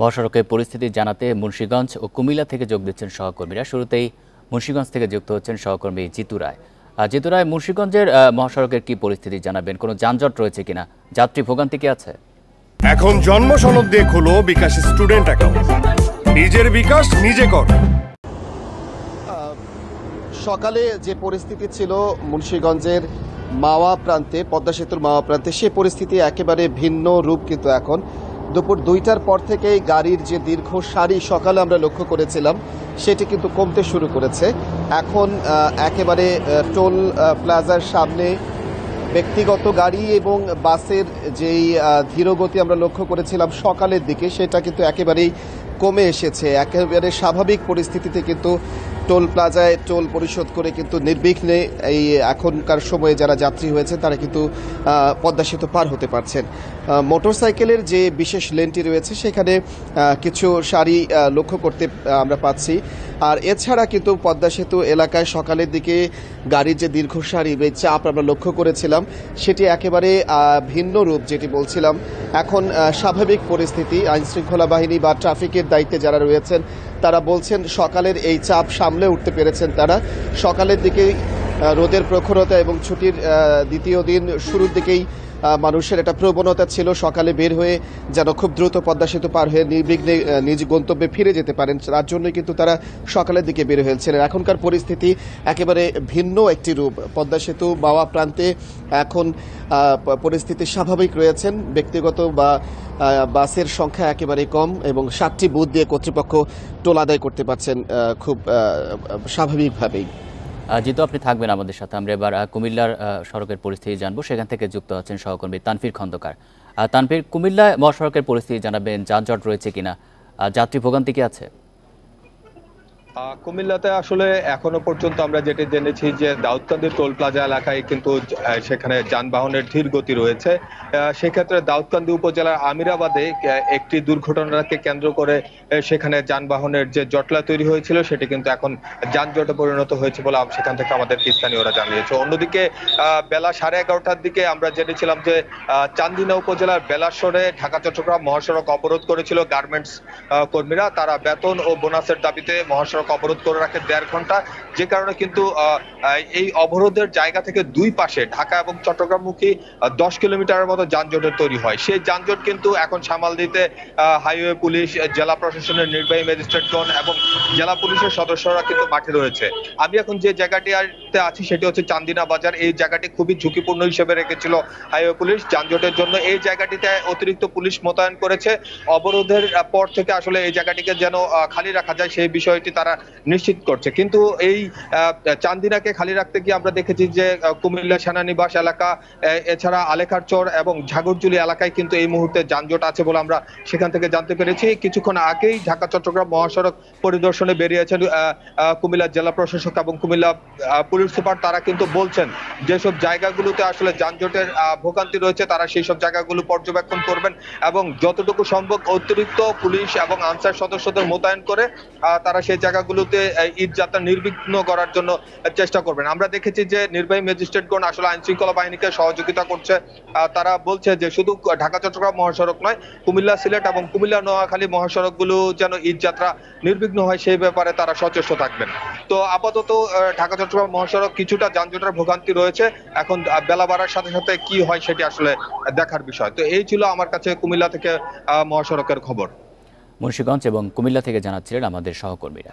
মহাসড়কের পরিস্থিতি জানাতে মুন্সিগঞ্জ ও কুমিল্লা থেকে যোগ দিচ্ছেন সহকর্মীরা। শুরুতেই মুন্সিগঞ্জ থেকে যুক্ত হচ্ছেন সহকর্মী জিতু রায়। জিতু রায়, মুন্সিগঞ্জের মহাসড়কের কি পরিস্থিতি জানাবেন? কোনো যানজট রয়েছে কিনা? যাত্রী ভোগান্তি কি আছে? এখন জন্ম সনদ দিয়ে খোলো বিকাশ স্টুডেন্ট অ্যাকাউন্ট। নিজের বিকাশ নিজে কর। সকালে যে পরিস্থিতি ছিল মুন্সিগঞ্জের মাওয়া প্রান্তে, পদ্মা সেতুর মাওয়া প্রান্তে, সে পরিস্থিতি একেবারে ভিন্ন রূপ। কিন্তু এখন দুপুর 2টার পর থেকেই গাড়ির যে দীর্ঘ সারি সকালে আমরা লক্ষ্য করেছিলাম সেটি কিন্তু কমতে শুরু করেছে। এখন একেবারে টোল প্লাজার সামনে ব্যক্তিগত গাড়ি এবং বাসের যেই ধীরগতি আমরা লক্ষ্য করেছিলাম সকালের দিকে, সেটা কিন্তু একেবারেই কমে এসেছে। একেবারে স্বাভাবিক পরিস্থিতিতে কিন্তু টোল প্লাজায় টোল পরিশোধ করে কিন্তু নির্বিঘ্নে এই এখনকার সময়ে যারা যাত্রী হয়েছে তারা কিন্তু পদ্মা সেতু পার হতে পারছেন। মোটরসাইকেলের যে বিশেষ লেনটি রয়েছে সেখানে কিছু সারি লক্ষ্য করতে আমরা পাচ্ছি। আর এছাড়া কিন্তু পদ্মা সেতু এলাকায় সকালের দিকে গাড়ির যে দীর্ঘ সারি বা চাপ আমরা লক্ষ্য করেছিলাম সেটি একেবারে ভিন্ন রূপ। যেটি বলছিলাম, এখন স্বাভাবিক পরিস্থিতি। আইনশৃঙ্খলা বাহিনী বা ট্রাফিকের দায়িত্বে যারা রয়েছেন তারা বলছেন সকালের এই চাপ সামলে উঠতে পেরেছেন তারা। সকালের দিকেই রোদের প্রখরতা এবং ছুটির দ্বিতীয় দিন শুরুর দিকেই মানুষের একটা প্রবণতা ছিল সকালে বের হয়ে যেন খুব দ্রুত পদ্মা সেতু পার হয়ে নির্বিঘ্নে নিজ গন্তব্যে ফিরে যেতে পারেন। তার জন্যই কিন্তু তারা সকালের দিকে বের হয়েছিলেন। এখনকার পরিস্থিতি একেবারে ভিন্ন একটি রূপ। পদ্মা সেতু মাওয়া প্রান্তে এখন পরিস্থিতি স্বাভাবিক রয়েছেন। ব্যক্তিগত বা বাসের সংখ্যা একেবারে কম এবং 7টি বুথ দিয়ে কর্তৃপক্ষ টোল আদায় করতে পারছেন খুব স্বাভাবিকভাবেই। যেহেতু আপনি থাকবেন আমাদের সাথে, আমরা এবার কুমিল্লার সড়কের পরিস্থিতি জানবো। সেখান থেকে যুক্ত হচ্ছেন সহকর্মী তানভীর খন্দকার। তানভীর, কুমিল্লায় মহাসড়কের পরিস্থিতি জানাবেন, যানজট রয়েছে কিনা, যাত্রী ভোগান্তি কি আছে? কুমিল্লাতে আসলে এখনো পর্যন্ত আমরা যেটি জেনেছি যে দাউদকান্দি টোল প্লাজা এলাকায় কিন্তু সেখানে যানবাহনের ধীর গতি রয়েছে। সেক্ষেত্রে দাউদকান্দি উপজেলার আমিরাবাদে একটি দুর্ঘটনাকে কেন্দ্র করে সেখানে যানবাহনের যে জটলা তৈরি হয়েছিল সেটি কিন্তু এখন যানজটে পরিণত হয়েছে বলে সেখান থেকে আমাদের স্থানীয়রা জানিয়েছে। অন্যদিকে বেলা 11:30টার দিকে আমরা জেনেছিলাম যে চান্দিনা উপজেলার বেলাশ্বরে ঢাকা চট্টগ্রাম মহাসড়ক অবরোধ করেছিল গার্মেন্টস কর্মীরা। তারা বেতন ও বোনাসের দাবিতে মহাসড়ক অবরোধ করে রাখে 1.5 ঘন্টা, যে কারণে কিন্তু এই অবরোধের জায়গা থেকে দুই পাশে ঢাকা এবং চট্টগ্রামমুখী 10 কিলোমিটারের মতো যানজটের তৈরি হয়। সেই যানজট কিন্তু এখন সামাল দিতে হাইওয়ে পুলিশ, জেলা প্রশাসনের নির্বাহী ম্যাজিস্ট্রেটগণ এবং জেলা পুলিশের সদস্যরা কিন্তু মাঠে রয়েছে। আমি এখন যে জায়গাটিতে আছি সেটি হচ্ছে চান্দিনা বাজার। এই জায়গাটি খুবই ঝুঁকিপূর্ণ হিসেবে রেখেছিল হাইওয়ে পুলিশ যানজটের জন্য। এই জায়গাটিতে অতিরিক্ত পুলিশ মোতায়েন করেছে। অবরোধের পর থেকে আসলে এই জায়গাটিকে যেন খালি রাখা যায় সেই বিষয়টি তারা নিশ্চিত করছে। কিন্তু এই চান্দিনাকে খালি রাখতে গিয়ে আমরা দেখেছি যে কুমিল্লা সেনানিবাস এলাকা, এছাড়া আলেখারচর এবং ঝাগরজুলি এলাকায় কিন্তু এই মুহূর্তে যানজট আছে বলে আমরা সেখান থেকে জানতে পেরেছি। কিছুক্ষণ আগেই ঢাকা চট্টগ্রাম মহাসড়ক পরিদর্শনে বেরিয়েছেন কুমিল্লা জেলা প্রশাসক এবং কুমিল্লা পুলিশ সুপার। তারা কিন্তু বলছেন যেসব জায়গাগুলোতে আসলে যানজটের ভোগান্তি রয়েছে তারা সেই সব জায়গাগুলো পর্যবেক্ষণ করবেন এবং যতটুকু সম্ভব অতিরিক্ত পুলিশ এবং আনসার সদস্যদের মোতায়েন করে তারা সেই জায়গাগুলোতে ঈদ যাত্রা নির্বিঘ্ন করার জন্য চেষ্টা করবেন। আমরা দেখেছি যে নির্বাহী ম্যাজিস্ট্রেটগণ আসলে আইন শৃঙ্খলা বাহিনীকে সহযোগিতা করছে। তারা বলছে যে শুধু ঢাকা চট্টগ্রাম মহাসড়ক নয়, কুমিল্লা সিলেট এবং কুমিল্লা নোয়াখালী মহাসড়কগুলো যেন ঈদ যাত্রা নির্বিঘ্ন হয় সেই ব্যাপারে তারা সচেষ্ট থাকবেন। তো আপাতত ঢাকা চট্টগ্রাম মহাসড়ক কিছুটা যানজটের ভোগান্তি রয়েছে। এখন বেলা বাড়ার সাথে সাথে কি হয় সেটি আসলে দেখার বিষয়। তো এই ছিল আমার কাছে কুমিল্লা থেকে মহাসড়কের খবর। মুন্সিগঞ্জ এবং কুমিল্লা থেকে জানাচ্ছিলেন আমাদের সহকর্মীরা।